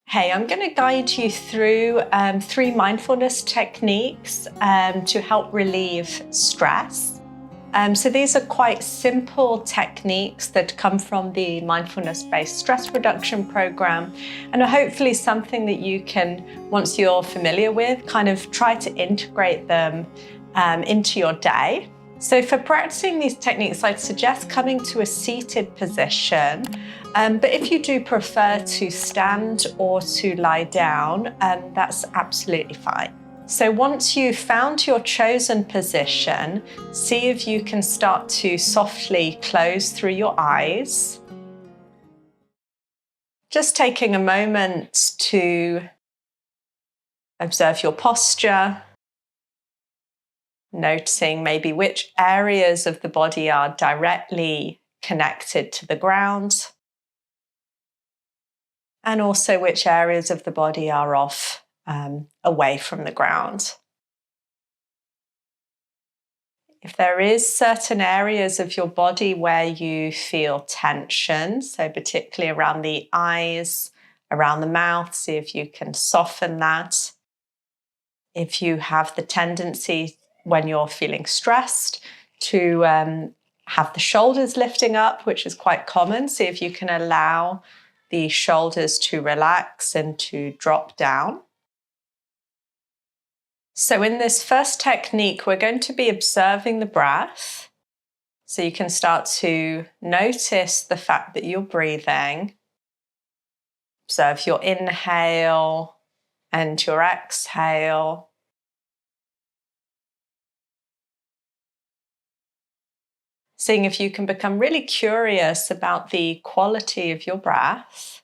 Hey, I'm going to guide you through 3 mindfulness techniques to help relieve stress. So these are quite simple techniques that come from the Mindfulness-Based Stress Reduction program and are hopefully something that you can, once you're familiar with, kind of try to integrate them into your day. So for practicing these techniques, I'd suggest coming to a seated position. But if you do prefer to stand or to lie down, that's absolutely fine. So once you've found your chosen position, see if you can start to softly close through your eyes. Just taking a moment to observe your posture, noticing maybe which areas of the body are directly connected to the ground, and also which areas of the body are off away from the ground. If there is certain areas of your body where you feel tension, so particularly around the eyes, around the mouth, see if you can soften that. If you have the tendency when you're feeling stressed to have the shoulders lifting up, which is quite common, see if you can allow the shoulders to relax and to drop down. So in this first technique, we're going to be observing the breath. So you can start to notice the fact that you're breathing. Observe your inhale and your exhale. Seeing if you can become really curious about the quality of your breath.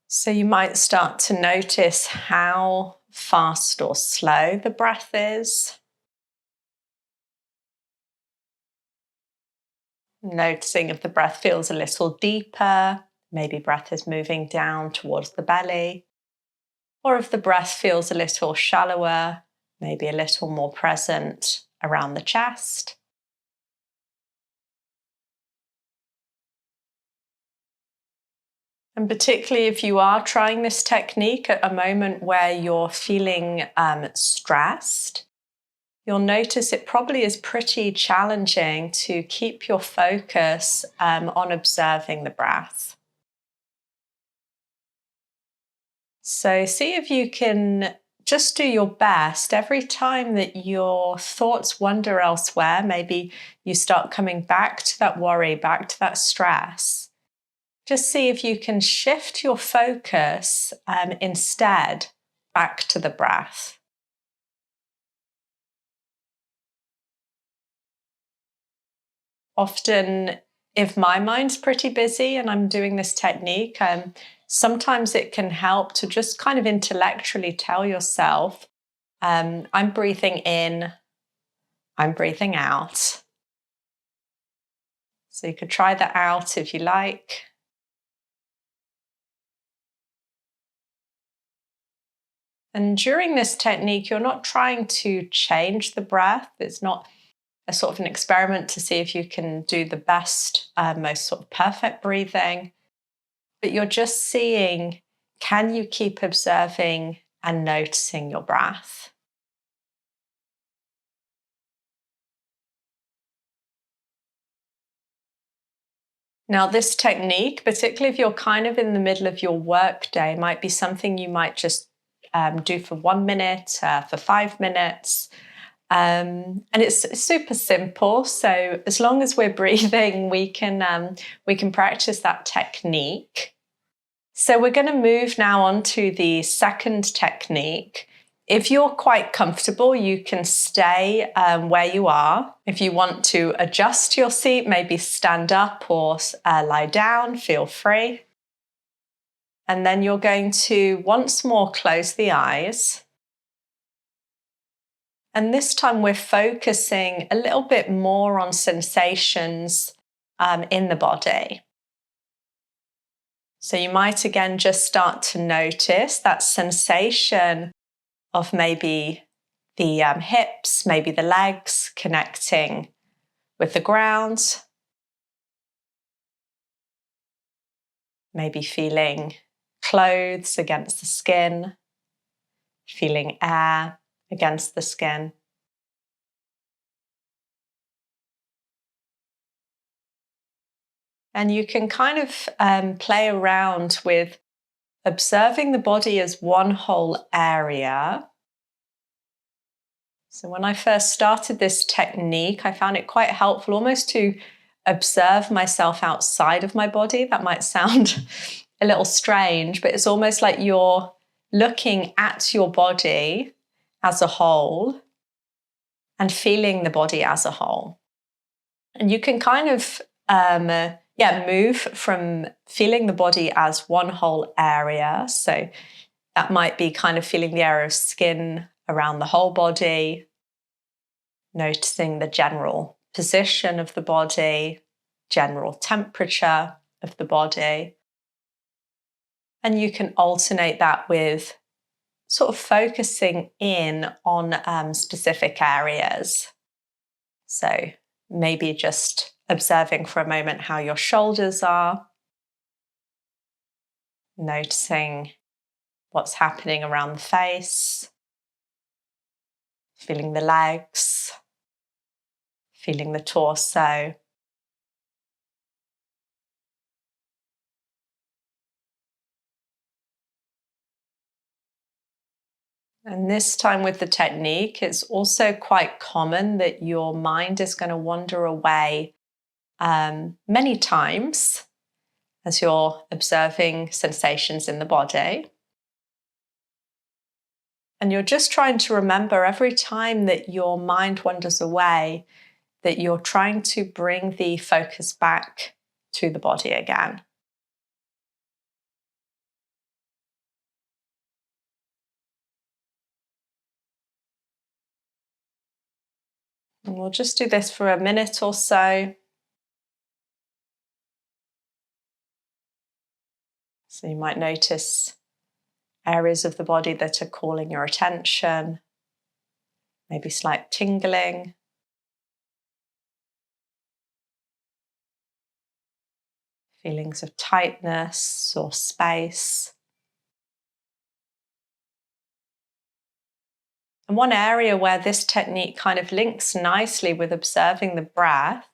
So you might start to notice how fast or slow the breath is. Noticing if the breath feels a little deeper, maybe breath is moving down towards the belly. Or if the breath feels a little shallower, maybe a little more present around the chest. And particularly if you are trying this technique at a moment where you're feeling stressed, you'll notice it probably is pretty challenging to keep your focus on observing the breath. So see if you can just do your best every time that your thoughts wander elsewhere. Maybe you start coming back to that worry, back to that stress. Just see if you can shift your focus instead back to the breath. Often, if my mind's pretty busy and I'm doing this technique, sometimes it can help to just kind of intellectually tell yourself, I'm breathing in, I'm breathing out. So you could try that out if you like. And during this technique, you're not trying to change the breath. It's not a sort of an experiment to see if you can do the best, most sort of perfect breathing. But you're just seeing, can you keep observing and noticing your breath? Now, this technique, particularly if you're kind of in the middle of your work day, might be something you might just do for 1 minute, for 5 minutes. And it's super simple. So as long as we're breathing, we can practice that technique. So we're going to move now on to the second technique. If you're quite comfortable, you can stay where you are. If you want to adjust your seat, maybe stand up or lie down, feel free. And then you're going to once more close the eyes. And this time we're focusing a little bit more on sensations in the body. So you might again just start to notice that sensation of maybe the hips, maybe the legs connecting with the ground. Maybe feeling clothes against the skin, feeling air against the skin. And you can kind of play around with observing the body as one whole area. So when I first started this technique, I found it quite helpful almost to observe myself outside of my body. That might sound a little strange, but it's almost like you're looking at your body as a whole and feeling the body as a whole. And you can kind of move from feeling the body as one whole area. So that might be kind of feeling the area of skin around the whole body, noticing the general position of the body, general temperature of the body. And you can alternate that with sort of focusing in on specific areas. So maybe just observing for a moment how your shoulders are, noticing what's happening around the face, feeling the legs, feeling the torso. And this time with the technique, it's also quite common that your mind is going to wander away many times as you're observing sensations in the body. And you're just trying to remember every time that your mind wanders away that you're trying to bring the focus back to the body again. And we'll just do this for a minute or so. So you might notice areas of the body that are calling your attention, maybe slight tingling. Feelings of tightness or space. And one area where this technique kind of links nicely with observing the breath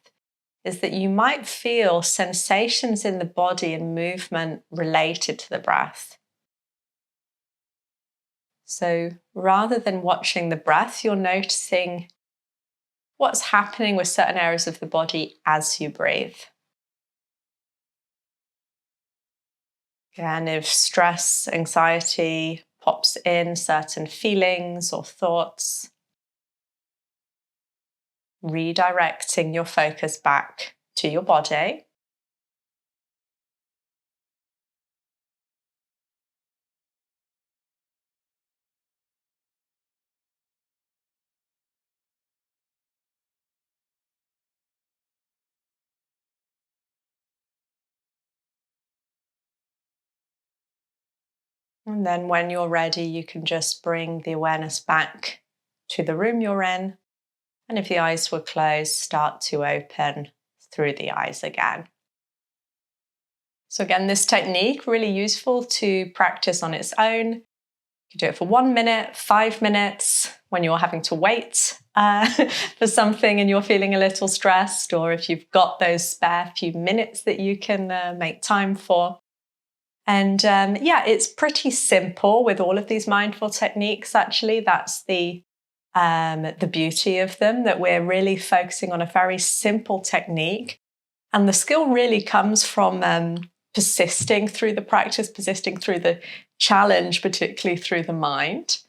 is that you might feel sensations in the body and movement related to the breath. So rather than watching the breath, you're noticing what's happening with certain areas of the body as you breathe. Again, if stress, anxiety pops in, certain feelings or thoughts, redirecting your focus back to your body. And then when you're ready, you can just bring the awareness back to the room you're in. And if the eyes were closed, start to open through the eyes again. So again, this technique really useful to practice on its own. You can do it for 1 minute, 5 minutes when you're having to wait for something and you're feeling a little stressed, or if you've got those spare few minutes that you can make time for. And it's pretty simple with all of these mindful techniques, actually. That's the beauty of them, that we're really focusing on a very simple technique. And the skill really comes from persisting through the practice, persisting through the challenge, particularly through the mind.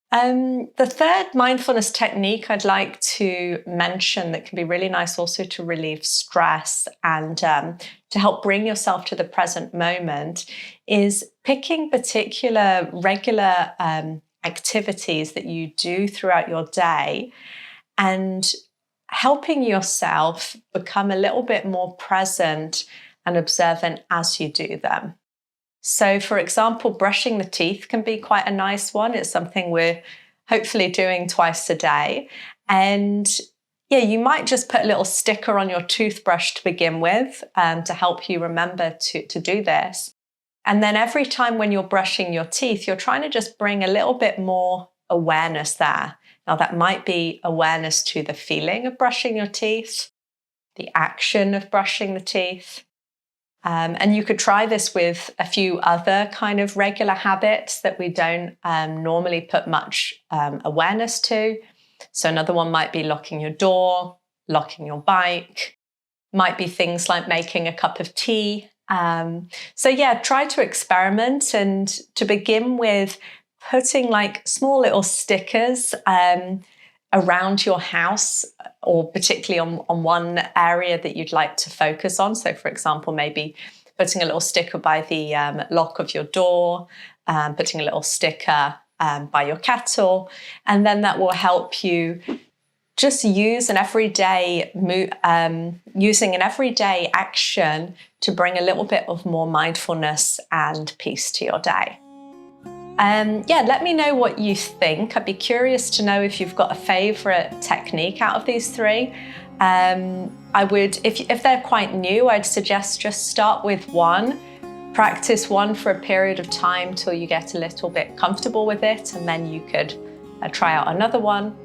The third mindfulness technique I'd like to mention that can be really nice also to relieve stress and to help bring yourself to the present moment is picking particular regular activities that you do throughout your day and helping yourself become a little bit more present and observant as you do them. So, for example, brushing the teeth can be quite a nice one. It's something we're hopefully doing twice a day. And Yeah, you might just put a little sticker on your toothbrush to begin with to help you remember to do this. And then every time when you're brushing your teeth, you're trying to just bring a little bit more awareness there. Now, that might be awareness to the feeling of brushing your teeth, the action of brushing the teeth. And you could try this with a few other kind of regular habits that we don't normally put much awareness to. So another one might be locking your door, locking your bike, might be things like making a cup of tea. So yeah, try to experiment, and to begin with, putting like small little stickers around your house, or particularly on one area that you'd like to focus on. So for example, maybe putting a little sticker by the lock of your door, putting a little sticker by your kettle, and then that will help you just use an everyday using an everyday action to bring a little bit of more mindfulness and peace to your day. Yeah, let me know what you think. I'd be curious to know if you've got a favorite technique out of these three. I would, if they're quite new, I'd suggest just start with one. Practice one for a period of time till you get a little bit comfortable with it, and then you could try out another one.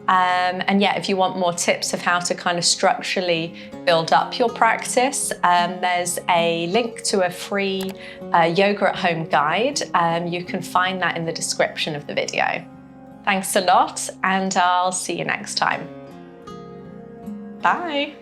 And yeah, if you want more tips of how to kind of structurally build up your practice, there's a link to a free yoga at home guide. You can find that in the description of the video. Thanks a lot, and I'll see you next time. Bye.